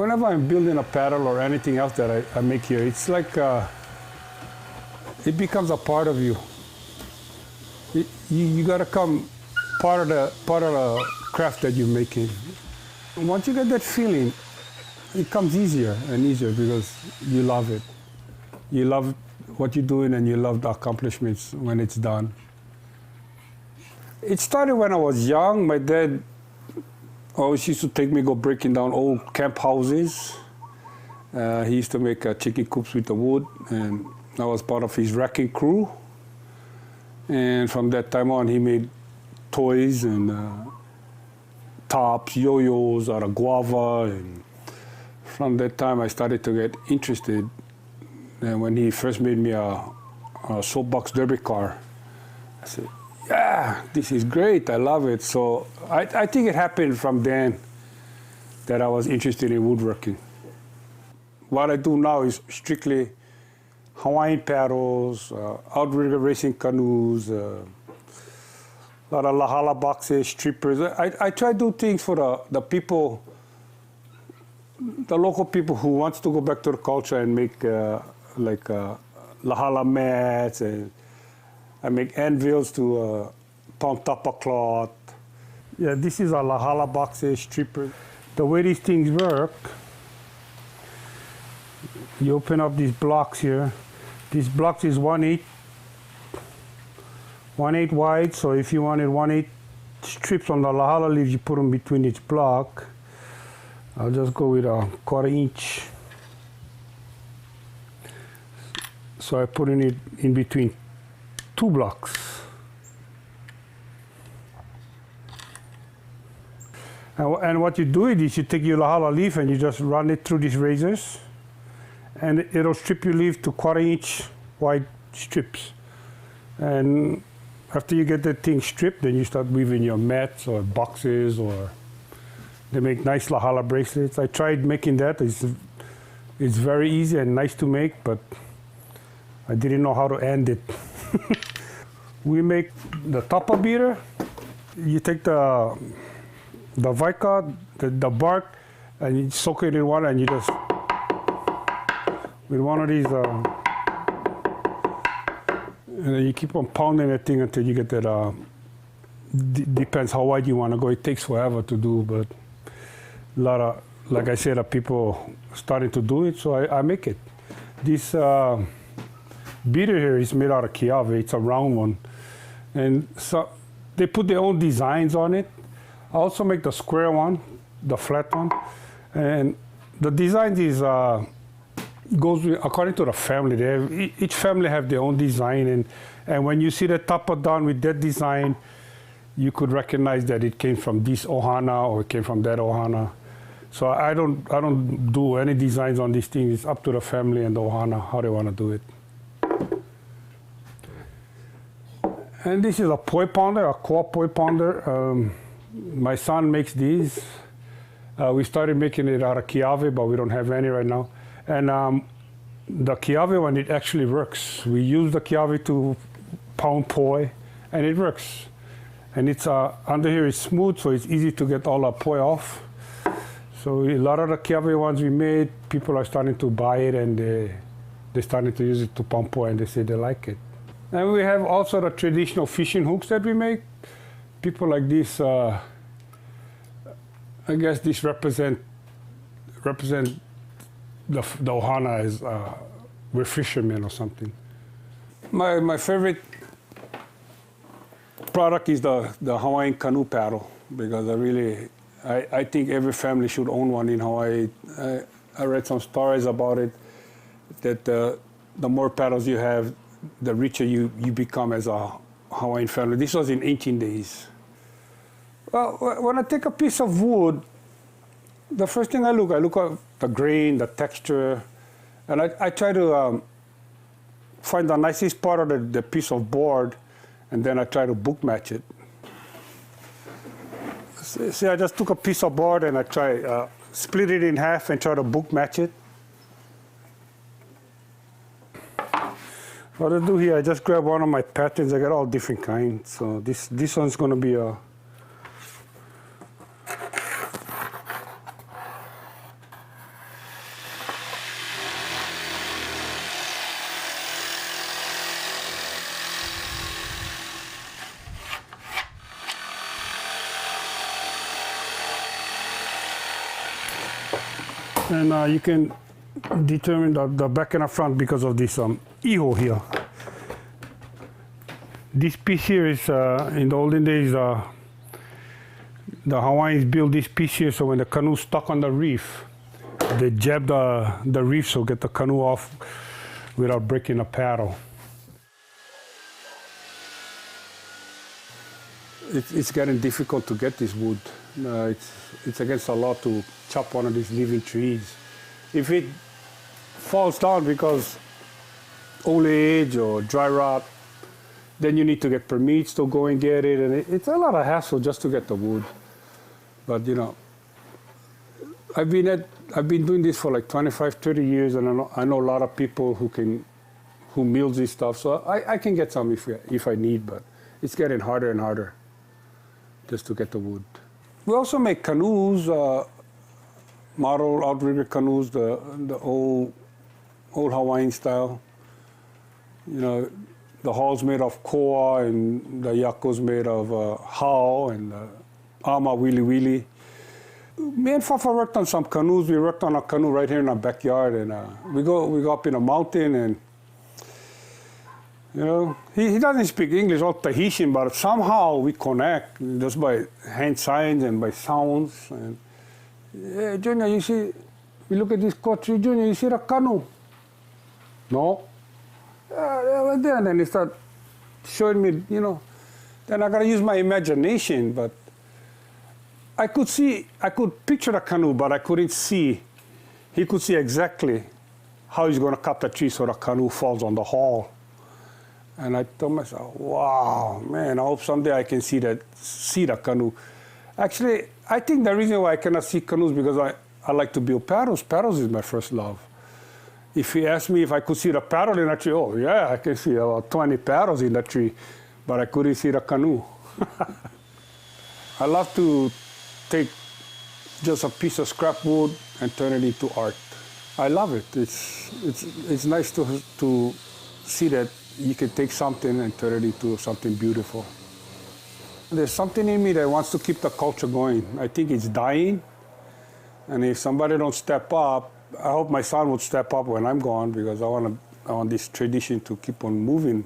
whenever I'm building a paddle or anything else that I make here, it's like it becomes a part of you. You got to come part of the craft that you're making. Once you get that feeling, it comes easier and easier because you love it. You love what you're doing and you love the accomplishments when it's done. It started when I was young. My dad always used to take me go breaking down old camp houses. He used to make chicken coops with the wood, and I was part of his wrecking crew. And from that time on, he made toys and tops, yo-yos out of guava. And from that time, I started to get interested. And when he first made me a soapbox derby car, I said, yeah, this is great, I love it. So I think it happened from then that I was interested in woodworking. What I do now is strictly Hawaiian paddles, outrigger racing canoes, a lot of lahala boxes, strippers. I try to do things for the people, the local people who wants to go back to the culture and make like lahala mats, and I make anvils to pound tapa cloth. Yeah, this is a lahala boxes, strippers. The way these things work, you open up these blocks here. This block is 1/8 wide, so if you wanted 1/8 strips on the lahala leaves, you put them between each block. I'll just go with a 1/4 inch. So I put it in between 2 blocks. And what you do is you take your lahala leaf and you just run it through these razors, and it'll strip your leaf to 1/4 inch wide strips. And after you get that thing stripped, then you start weaving your mats or boxes, or they make nice lahala bracelets. I tried making that. It's very easy and nice to make, but I didn't know how to end it. We make the tapa beater. You take the vica, the bark, and you soak it in water, and you just, with one of these, and then you keep on pounding that thing until you get that, depends how wide you want to go. It takes forever to do, but a lot of, like I said, people starting to do it, so I make it. This beater here is made out of kiawe. It's a round one. And so they put their own designs on it. I also make the square one, the flat one. And the design is goes with, according to the family. They have, each family have their own design. And when you see the tapa done with that design, you could recognize that it came from this ohana or it came from that ohana. So I don't do any designs on these things. It's up to the family and the ohana how they want to do it. And this is a poi pounder, a core poi pounder. My son makes these. We started making it out of kiawe, but we don't have any right now. And the kiawe one, it actually works. We use the kiawe to pound poi, and it works. And it's under here is smooth, so it's easy to get all the poi off. So a lot of the kiawe ones we made, people are starting to buy it, and they're starting to use it to pound poi, and they say they like it. And we have also the traditional fishing hooks that we make. People like this, I guess this represent the ohana as we're fishermen or something. My favorite product is the Hawaiian canoe paddle, because I think every family should own one in Hawaii. I read some stories about it, that the more paddles you have, the richer you become as a Hawaiian family. This was in ancient days. Well, when I take a piece of wood, the first thing I look at the grain, the texture, and I try to find the nicest part of the piece of board, and then I try to book match it. See, I just took a piece of board and I try split it in half and try to book match it. What I do here, I just grab one of my patterns. I got all different kinds. So this one's going to be a And you can determine the back and the front because of this E-hole here. This piece here is, in the olden days, the Hawaiians built this piece here so when the canoe stuck on the reef, they jab the reef so get the canoe off without breaking a paddle. It's getting difficult to get this wood. It's against the law to chop one of these living trees. If it falls down because old age or dry rot, then you need to get permits to go and get it, and it's a lot of hassle just to get the wood. But you know, I've been doing this for like 25, 30 years, and I know a lot of people who mills this stuff, so I can get some if I need, but it's getting harder and harder just to get the wood. We also make canoes, model outrigger canoes, the old Hawaiian style. You know, the hull's made of koa and the yako's made of hao and ama wili wili. Me and Fafa worked on some canoes. We worked on a canoe right here in our backyard, and we go up in a mountain, and you know, he doesn't speak English or Tahitian, but somehow we connect just by hand signs and by sounds. And yeah, Junior, you see, we look at this tree, Junior, you see the canoe? No. Right there, and then he start showing me, you know. Then I gotta use my imagination, but I could picture the canoe, but I couldn't see. He could see exactly how he's gonna cut the tree so the canoe falls on the hull. And I told myself, wow, man, I hope someday I can see the canoe. Actually, I think the reason why I cannot see canoes because I like to build paddles. Paddles is my first love. If he asked me if I could see the paddle in a tree, oh yeah, I can see about 20 paddles in the tree, but I couldn't see the canoe. I love to take just a piece of scrap wood and turn it into art. I love it. It's nice to see that you can take something and turn it into something beautiful. There's something in me that wants to keep the culture going. I think it's dying, and if somebody don't step up, I hope my son would step up when I'm gone because I want this tradition to keep on moving.